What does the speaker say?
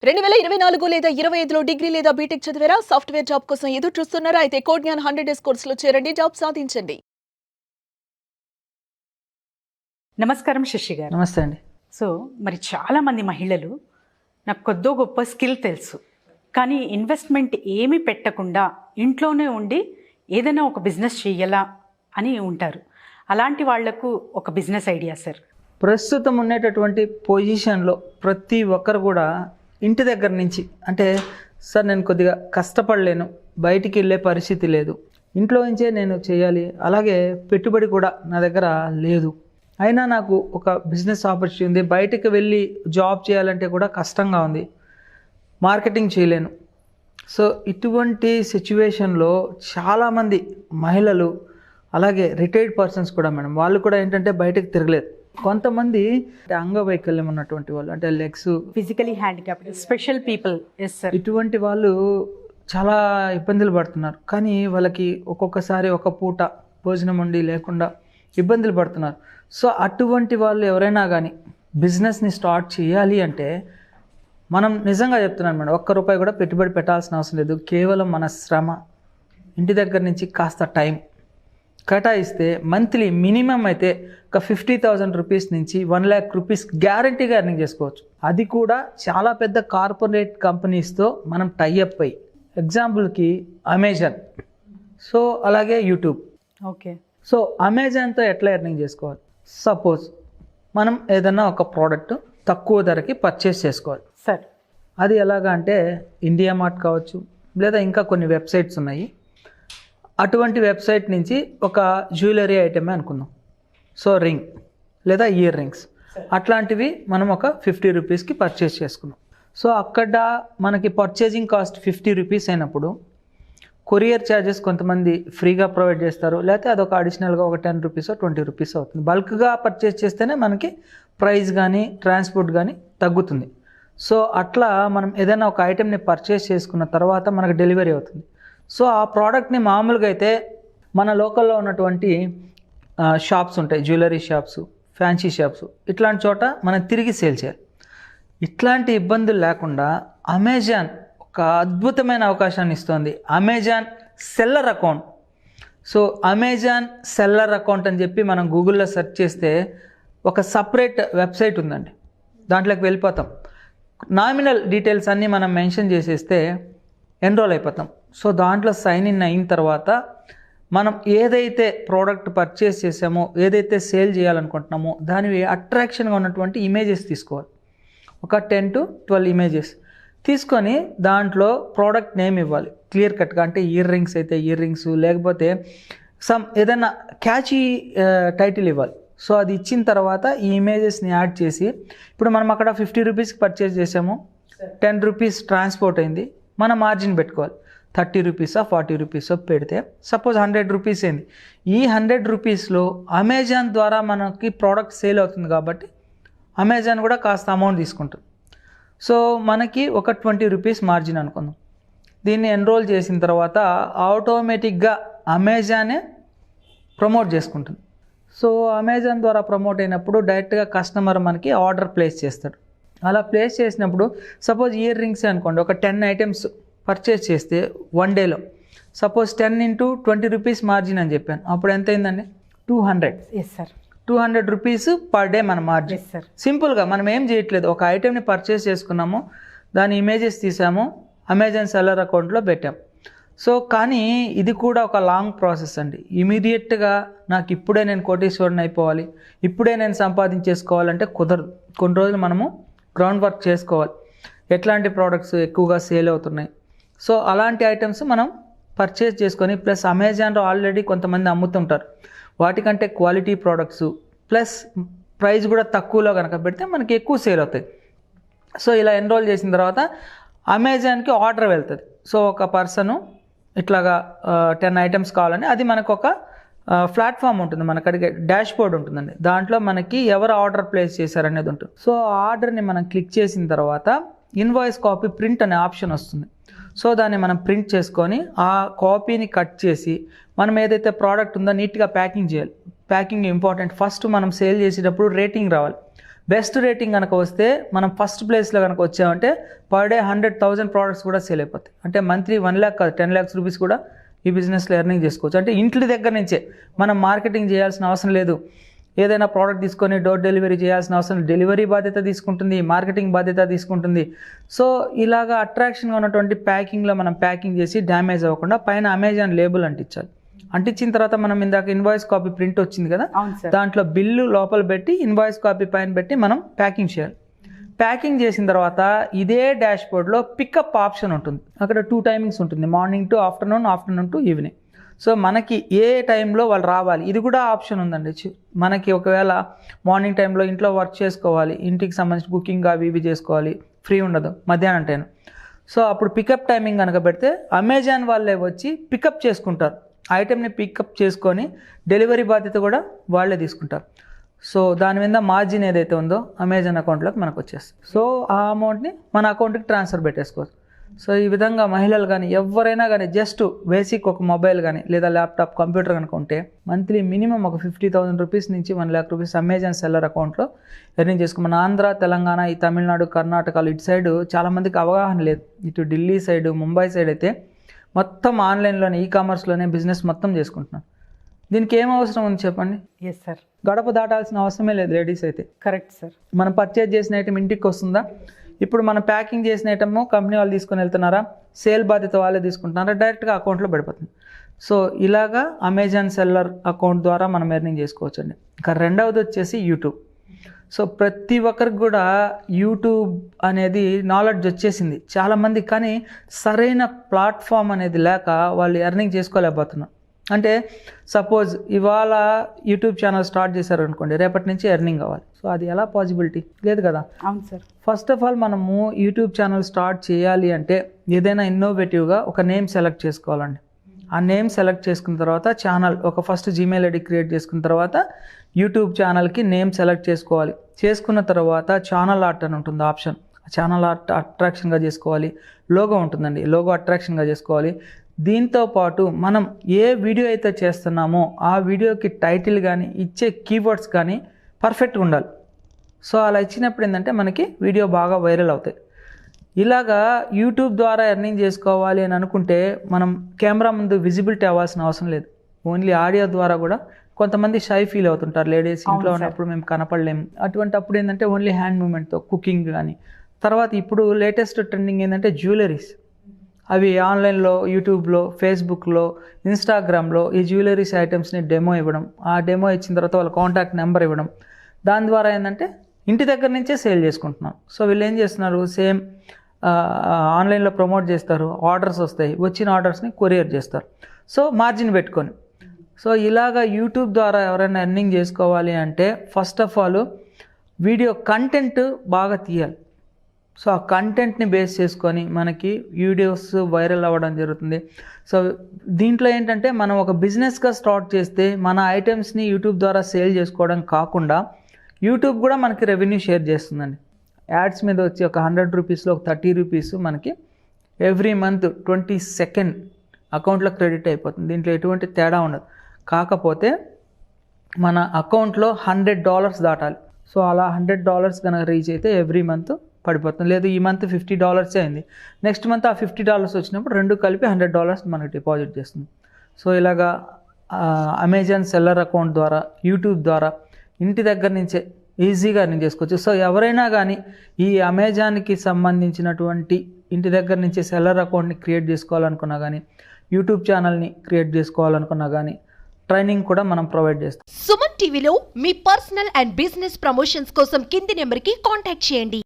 2024 లేదా 25లో డిగ్రీ లేదా బీటెక్ చదివారా? సాఫ్ట్‌వేర్ జాబ్ కోసం ఎదురు చూస్తున్నారా? అయితే కోడ్ జ్ఞాన్ 100 డేస్ కోర్సులో చేరండి, జాబ్ సాధించండి. నమస్కారం శశి గారు. నమస్తే అండి. సో మరి చాలామంది మహిళలు నాకు కొద్దో గొప్ప స్కిల్ తెలుసు, కానీ ఇన్వెస్ట్మెంట్ ఏమీ పెట్టకుండా ఇంట్లోనే ఉండి ఏదైనా ఒక బిజినెస్ చెయ్యాలా అని ఉంటారు. అలాంటి వాళ్లకు ఒక బిజినెస్ ఐడియా సార్. ప్రస్తుతం ఉండేటటువంటి పొజిషన్లో ప్రతి ఒక్కరు కూడా ఇంటి దగ్గర నుంచి అంటే సార్ నేను కొద్దిగా కష్టపడలేను, బయటికి వెళ్ళే పరిస్థితి లేదు, ఇంట్లో నుంచే నేను చేయాలి, అలాగే పెట్టుబడి కూడా నా దగ్గర లేదు, అయినా నాకు ఒక బిజినెస్ ఆపర్చునిటీ ఉంది, బయటకు వెళ్ళి జాబ్ చేయాలంటే కూడా కష్టంగా ఉంది, మార్కెటింగ్ చేయలేను. సో ఇటువంటి సిచ్యువేషన్లో చాలామంది మహిళలు అలాగే రిటైర్డ్ పర్సన్స్ కూడా మేడం వాళ్ళు కూడా ఏంటంటే బయటకు తిరగలేదు. కొంతమంది అంగవైకల్యం ఉన్నటువంటి వాళ్ళు అంటే legs physically handicapped special people, yes sir, ఇటువంటి వాళ్ళు చాలా ఇబ్బందులు పడుతున్నారు. కానీ వాళ్ళకి ఒక్కొక్కసారి ఒక పూట భోజనం ఉండి లేకుండా ఇబ్బందులు పడుతున్నారు. సో అటువంటి వాళ్ళు ఎవరైనా కానీ బిజినెస్ని స్టార్ట్ చేయాలి అంటే మనం నిజంగా చెప్తున్నాను మేడం, ఒక్క రూపాయి కూడా పెట్టుబడి పెట్టాల్సిన అవసరం లేదు. కేవలం మన శ్రమ, ఇంటి దగ్గర నుంచి కాస్త టైం కేటాయిస్తే మంత్లీ మినిమం అయితే ఒక 50,000 రూపీస్ నుంచి 1 lakh రూపీస్ గ్యారంటీగా ఎర్నింగ్ చేసుకోవచ్చు. అది కూడా చాలా పెద్ద కార్పొరేట్ కంపెనీస్తో మనం టైఅప్ అయ్యి, ఎగ్జాంపుల్కి అమెజాన్, సో అలాగే యూట్యూబ్. ఓకే. సో అమెజాన్తో ఎట్లా ఎర్నింగ్ చేసుకోవాలి? సపోజ్ మనం ఏదైనా ఒక ప్రోడక్ట్ తక్కువ ధరకి పర్చేస్ చేసుకోవాలి సార్. అది ఎలాగా అంటే ఇండియా మార్ట్ కావచ్చు, లేదా ఇంకా కొన్ని వెబ్సైట్స్ ఉన్నాయి. అటువంటి వెబ్సైట్ నుంచి ఒక జ్యువెలరీ ఐటమే అనుకుందాం, సో రింగ్ లేదా ఇయర్ రింగ్స్ అట్లాంటివి మనం ఒక 50 రూపీస్కి పర్చేస్ చేసుకున్నాం. సో అక్కడ మనకి పర్చేజింగ్ కాస్ట్ 50 రూపీస్ అయినప్పుడు కొరియర్ ఛార్జెస్ కొంతమంది ఫ్రీగా ప్రొవైడ్ చేస్తారు, లేకపోతే అదొక అడిషనల్గా ఒక 10 రూపీస్ 20 రూపీస్ అవుతుంది. బల్క్గా పర్చేస్ చేస్తేనే మనకి ప్రైస్ కానీ ట్రాన్స్పోర్ట్ కానీ తగ్గుతుంది. సో అట్లా మనం ఏదైనా ఒక ఐటెంని పర్చేస్ చేసుకున్న తర్వాత మనకు డెలివరీ అవుతుంది. సో ఆ ప్రోడక్ట్ని మామూలుగా అయితే మన లోకల్లో ఉన్నటువంటి షాప్స్ ఉంటాయి, జ్యువెలరీ షాప్స్, ఫ్యాన్సీ షాప్స్, ఇట్లాంటి చోట మనం తిరిగి సేల్ చేయాలి. ఇట్లాంటి ఇబ్బందులు లేకుండా అమెజాన్ ఒక అద్భుతమైన అవకాశాన్ని ఇస్తుంది, Amazon seller account. So Amazon seller account అని చెప్పి మనం గూగుల్లో సెర్చ్ చేస్తే ఒక సపరేట్ వెబ్సైట్ ఉందండి, దాంట్లోకి వెళ్ళిపోతాం. నామినల్ డీటెయిల్స్ అన్నీ మనం మెన్షన్ చేసేస్తే ఎన్రోల్ అయిపోతాం. సో దాంట్లో సైన్ ఇన్ అయిన తర్వాత మనం ఏదైతే ప్రోడక్ట్ పర్చేస్ చేసామో, ఏదైతే సేల్ చేయాలనుకుంటున్నామో దానివి అట్రాక్షన్గా ఉన్నటువంటి ఇమేజెస్ తీసుకోవాలి. ఒక 10 to 12 ఇమేజెస్ తీసుకొని దాంట్లో ప్రోడక్ట్ నేమ్ ఇవ్వాలి క్లియర్ కట్గా. అంటే ఇయర్ రింగ్స్ అయితే ఇయర్ రింగ్స్, లేకపోతే ఏదైనా క్యాచీ టైటిల్ ఇవ్వాలి. సో అది ఇచ్చిన తర్వాత ఈ ఇమేజెస్ని యాడ్ చేసి, ఇప్పుడు మనం అక్కడ 50 రూపీస్కి పర్చేస్ చేసాము, 10 రూపీస్ ట్రాన్స్పోర్ట్ అయింది, మన మార్జిన్ పెట్టుకోవాలి. 30 రూపీసా 40 రూపీసో పెడితే సపోజ్ 100 రూపీస్ అయింది. ఈ 100 రూపీస్లో అమెజాన్ ద్వారా మనకి ప్రోడక్ట్ సేల్ అవుతుంది కాబట్టి అమెజాన్ కూడా కాస్త అమౌంట్ తీసుకుంటుంది. సో మనకి ఒక 20 రూపీస్ మార్జిన్ అనుకుందాం. దీన్ని ఎన్రోల్ చేసిన తర్వాత ఆటోమేటిక్గా అమెజానే ప్రమోట్ చేసుకుంటుంది. సో అమెజాన్ ద్వారా ప్రమోట్ అయినప్పుడు డైరెక్ట్గా కస్టమర్ మనకి ఆర్డర్ ప్లేస్ చేస్తాడు. అలా ప్లేస్ చేసినప్పుడు సపోజ్ ఇయర్ రింగ్స్ అనుకోండి, ఒక 10 ఐటమ్స్ పర్చేస్ చేస్తే 1 డేలో సపోజ్ 10 into 20 రూపీస్ మార్జిన్ అని చెప్పాను, అప్పుడు ఎంత అయిందండి? 200. Yes sir. 200 rupees per day మన మార్జిన్. Yes sir. సింపుల్గా మనం ఏం చేయట్లేదు, ఒక ఐటెంని పర్చేస్ చేసుకున్నాము, దాని ఇమేజెస్ తీసాము, అమెజాన్ సెల్లర్ అకౌంట్లో పెట్టాం. సో కానీ ఇది కూడా ఒక లాంగ్ ప్రాసెస్ అండి. ఇమీడియట్గా నాకు ఇప్పుడే నేను కోటీశ్వరుని అయిపోవాలి, ఇప్పుడే నేను సంపాదించేసుకోవాలంటే కుదరదు. కొన్ని రోజులు మనము గ్రౌండ్ వర్క్ చేసుకోవాలి, ఎట్లాంటి ప్రోడక్ట్స్ ఎక్కువగా సేల్ అవుతున్నాయి, సో అలాంటి ఐటమ్స్ మనం పర్చేస్ చేసుకొని, ప్లస్ అమెజాన్లో ఆల్రెడీ కొంతమంది అమ్ముతుంటారు, వాటికంటే క్వాలిటీ ప్రోడక్ట్స్ ప్లస్ ప్రైస్ కూడా తక్కువలో కనుక పెడితే మనకి ఎక్కువ సేల్ అవుతాయి. సో ఇలా ఎన్రోల్ చేసిన తర్వాత అమెజాన్కి ఆర్డర్ వెళ్తుంది. సో ఒక పర్సను ఇట్లాగా 10 ఐటమ్స్ కావాలని, అది మనకు ఒక ప్లాట్ఫామ్ ఉంటుంది, మనకు అడిగే డాష్ బోర్డ్ ఉంటుందండి, దాంట్లో మనకి ఎవరు ఆర్డర్ ప్లేస్ చేశారనేది ఉంటుంది. సో ఆ ఆర్డర్ని మనం క్లిక్ చేసిన తర్వాత ఇన్వాయిస్ కాపీ ప్రింట్ అనే ఆప్షన్ వస్తుంది. సో దాన్ని మనం ప్రింట్ చేసుకొని ఆ కాపీని కట్ చేసి మనం ఏదైతే ప్రోడక్ట్ ఉందో నీట్గా ప్యాకింగ్ చేయాలి. Packing important. ఫస్ట్ మనం సేల్ చేసేటప్పుడు రేటింగ్ రావాలి, బెస్ట్ రేటింగ్ కనుక వస్తే మనం ఫస్ట్ ప్లేస్లో కనుక వచ్చామంటే పర్ డే 100,000 ప్రోడక్ట్స్ కూడా సేల్ అయిపోతాయి. అంటే మంత్లీ 1 lakh కాదు 10 lakhs రూపీస్ కూడా ఈ బిజినెస్లో ఎర్నింగ్ చేసుకోవచ్చు. అంటే ఇంటి దగ్గర నుంచే మనం మార్కెటింగ్ చేయాల్సిన అవసరం లేదు. ఏదైనా ప్రోడక్ట్ తీసుకొని డోర్ డెలివరీ చేయాల్సిన అవసరం, డెలివరీ బాధ్యత తీసుకుంటుంది, మార్కెటింగ్ బాధ్యత తీసుకుంటుంది. సో ఇలాగా అట్రాక్షన్గా ఉన్నటువంటి ప్యాకింగ్లో మనం ప్యాకింగ్ చేసి డ్యామేజ్ అవ్వకుండా పైన అమెజాన్ లేబుల్ అంటించాలి. అంటించిన తర్వాత మనం ఇందాక ఇన్వాయిస్ కాపీ ప్రింట్ వచ్చింది కదా, అవును సార్. దాంట్లో బిల్లు లోపల పెట్టి ఇన్వాయిస్ కాపీ పైన పెట్టి మనం ప్యాకింగ్ చేయాలి. ప్యాకింగ్ చేసిన తర్వాత ఇదే డాష్ బోర్డ్లో పికప్ ఆప్షన్ ఉంటుంది. అక్కడ 2 టైమింగ్స్ ఉంటుంది, morning to afternoon, afternoon to evening. So మనకి ఏ టైంలో వాళ్ళు రావాలి ఇది కూడా ఆప్షన్ ఉందండి. మనకి ఒకవేళ మార్నింగ్ టైంలో ఇంట్లో వర్క్ చేసుకోవాలి, ఇంటికి సంబంధించి కుకింగ్ అవి ఇవి చేసుకోవాలి, ఫ్రీ ఉండదు మధ్యాహ్నం టైం. సో అప్పుడు పికప్ టైమింగ్ కనుక పెడితే అమెజాన్ వాళ్ళే వచ్చి పికప్ చేసుకుంటారు. ఐటెంని పికప్ చేసుకొని డెలివరీ బాధ్యత కూడా వాళ్ళే తీసుకుంటారు. సో దాని మీద మార్జిన్ ఏదైతే ఉందో అమెజాన్ అకౌంట్లోకి మనకు వచ్చేస్తుంది. సో ఆ అమౌంట్ని మన అకౌంట్కి ట్రాన్స్ఫర్ పెట్టేసుకోవచ్చు. సో ఈ విధంగా మహిళలు కానీ ఎవరైనా కానీ జస్ట్ బేసిక్ ఒక మొబైల్ కానీ లేదా ల్యాప్టాప్ కంప్యూటర్ కనుక ఉంటే మంత్లీ మినిమం ఒక 50,000 రూపీస్ నుంచి 1 lakh రూపీస్ అమెజాన్ సెల్లర్ అకౌంట్లో ఎర్నింగ్ చేసుకో. మన ఆంధ్ర, తెలంగాణ, ఈ తమిళనాడు, కర్ణాటకలు ఇటు సైడ్ చాలామందికి అవగాహన లేదు. ఇటు ఢిల్లీ సైడ్, ముంబై సైడ్ అయితే మొత్తం ఆన్లైన్లోనే ఈకామర్స్లోనే బిజినెస్ మొత్తం చేసుకుంటున్నాను. దీనికి ఏం అవసరం ఉంది చెప్పండి? Yes sir. గడప దాటాల్సిన అవసరమే లేదు లేడీస్ అయితే. Correct sir. మనం పర్చేజ్ చేసిన ఐటమ్ ఇంటికి వస్తుందా? ఇప్పుడు మనం ప్యాకింగ్ చేసిన ఐటమ్ కంపెనీ వాళ్ళు తీసుకొని వెళ్తున్నారా, సేల్ బాధ్యత వాళ్ళే తీసుకుంటున్నారా, డైరెక్ట్గా అకౌంట్లో పడిపోతుంది. సో ఇలాగా అమెజాన్ సెల్లర్ అకౌంట్ ద్వారా మనం ఎర్నింగ్ చేసుకోవచ్చు అండి. ఇంకా రెండవది వచ్చేసి యూట్యూబ్. సో ప్రతి ఒక్కరికి కూడా యూట్యూబ్ అనేది నాలెడ్జ్ వచ్చేసింది చాలామంది, కానీ సరైన ప్లాట్ఫామ్ అనేది లేక వాళ్ళు ఎర్నింగ్ చేసుకోలేకపోతున్నారు. అంటే సపోజ్ ఇవాళ యూట్యూబ్ ఛానల్ స్టార్ట్ చేశారు అనుకోండి, రేపటి నుంచి ఎర్నింగ్ అవ్వాలి. సో అది ఎలా పాసిబిలిటీ లేదు కదా. అవును సార్. ఫస్ట్ ఆఫ్ ఆల్ మనము యూట్యూబ్ ఛానల్ స్టార్ట్ చేయాలి అంటే ఏదైనా ఇన్నోవేటివ్గా ఒక నేమ్ సెలెక్ట్ చేసుకోవాలండి. ఆ నేమ్ సెలెక్ట్ చేసుకున్న తర్వాత ఛానల్ ఒక ఫస్ట్ జీమెయిల్ ఐడి క్రియేట్ చేసుకున్న తర్వాత యూట్యూబ్ ఛానల్కి నేమ్ సెలెక్ట్ చేసుకోవాలి. చేసుకున్న తర్వాత ఛానల్ ఆర్ట్ అని ఉంటుంది ఆప్షన్. ఛానల్ ఆర్ట్ అట్రాక్షన్గా చేసుకోవాలి. లోగో ఉంటుందండి, లోగో అట్రాక్షన్గా చేసుకోవాలి. దీంతో పాటు మనం ఏ వీడియో అయితే చేస్తున్నామో ఆ వీడియోకి టైటిల్ కానీ ఇచ్చే కీవర్డ్స్ కానీ పర్ఫెక్ట్గా ఉండాలి. సో అలా ఇచ్చినప్పుడు ఏంటంటే మనకి వీడియో బాగా వైరల్ అవుతాయి. ఇలాగా యూట్యూబ్ ద్వారా ఎర్నింగ్ చేసుకోవాలి అని అనుకుంటే మనం కెమెరా ముందు విజిబిలిటీ అవ్వాల్సిన అవసరం లేదు. ఓన్లీ ఆడియో ద్వారా కూడా కొంతమంది షై ఫీల్ అవుతుంటారు లేడీస్, ఇంట్లో ఉన్నప్పుడు మేము కనపడలేము. అటువంటి అప్పుడు ఏంటంటే ఓన్లీ హ్యాండ్ మూమెంట్తో కుకింగ్ కానీ. తర్వాత ఇప్పుడు లేటెస్ట్ ట్రెండింగ్ ఏంటంటే జ్యువెలరీస్. అవి ఆన్లైన్లో, యూట్యూబ్లో, ఫేస్బుక్లో, ఇన్స్టాగ్రామ్లో ఈ జ్యువెలరీస్ ఐటమ్స్ని డెమో ఇవ్వడం. ఆ డెమో ఇచ్చిన తర్వాత వాళ్ళ కాంటాక్ట్ నెంబర్ ఇవ్వడం. దాని ద్వారా ఏంటంటే ఇంటి దగ్గర నుంచే సేల్ చేసుకుంటున్నాం. సో వీళ్ళు ఏం చేస్తున్నారు, సేమ్ ఆన్లైన్లో ప్రమోట్ చేస్తారు, ఆర్డర్స్ వస్తాయి, వచ్చిన ఆర్డర్స్ని కొరియర్ చేస్తారు. సో మార్జిన్ పెట్టుకొని. సో ఇలాగా యూట్యూబ్ ద్వారా ఎవరైనా ఎర్నింగ్ చేసుకోవాలి అంటే first of all video content బాగా తీయాలి. సో ఆ కంటెంట్ని బేస్ చేసుకొని మనకి వీడియోస్ వైరల్ అవ్వడం జరుగుతుంది. సో దీంట్లో ఏంటంటే మనం ఒక బిజినెస్గా స్టార్ట్ చేస్తే మన ఐటమ్స్ని యూట్యూబ్ ద్వారా సేల్ చేసుకోవడం కాకుండా యూట్యూబ్ కూడా మనకి రెవెన్యూ షేర్ చేస్తుందండి. యాడ్స్ మీద వచ్చి ఒక 100 రూపీస్లో ఒక 30 రూపీస్ మనకి ఎవ్రీ మంత్ 22nd అకౌంట్లో క్రెడిట్ అయిపోతుంది. దీంట్లో ఎటువంటి తేడా ఉండదు. కాకపోతే మన అకౌంట్లో $100 దాటాలి. సో అలా $100 కనుక రీచ్ అయితే ఎవ్రీ మంత్ పడిపోతుంది. లేదు ఈ మంత్ $50 అయింది, నెక్స్ట్ మంత్ ఆ $50 వచ్చినప్పుడు రెండు కలిపి $100 మనకి డిపాజిట్ చేస్తుంది. సో ఇలాగా అమెజాన్ సెల్లర్ అకౌంట్ ద్వారా, యూట్యూబ్ ద్వారా ఇంటి దగ్గర నుంచే ఈజీగా ఎర్నింగ్ చేసుకోవచ్చు. సో ఎవరైనా కానీ ఈ అమెజాన్కి సంబంధించినటువంటి ఇంటి దగ్గర నుంచి సెల్లర్ అకౌంట్ని క్రియేట్ చేసుకోవాలనుకున్నా కానీ, యూట్యూబ్ ఛానల్ని క్రియేట్ చేసుకోవాలనుకున్నా కానీ ట్రైనింగ్ కూడా మనం ప్రొవైడ్ చేస్తాం. సుమన్ టీవీలో మీ పర్సనల్ అండ్ బిజినెస్ ప్రమోషన్స్ కోసం కింది నెంబర్కి కాంటాక్ట్ చేయండి.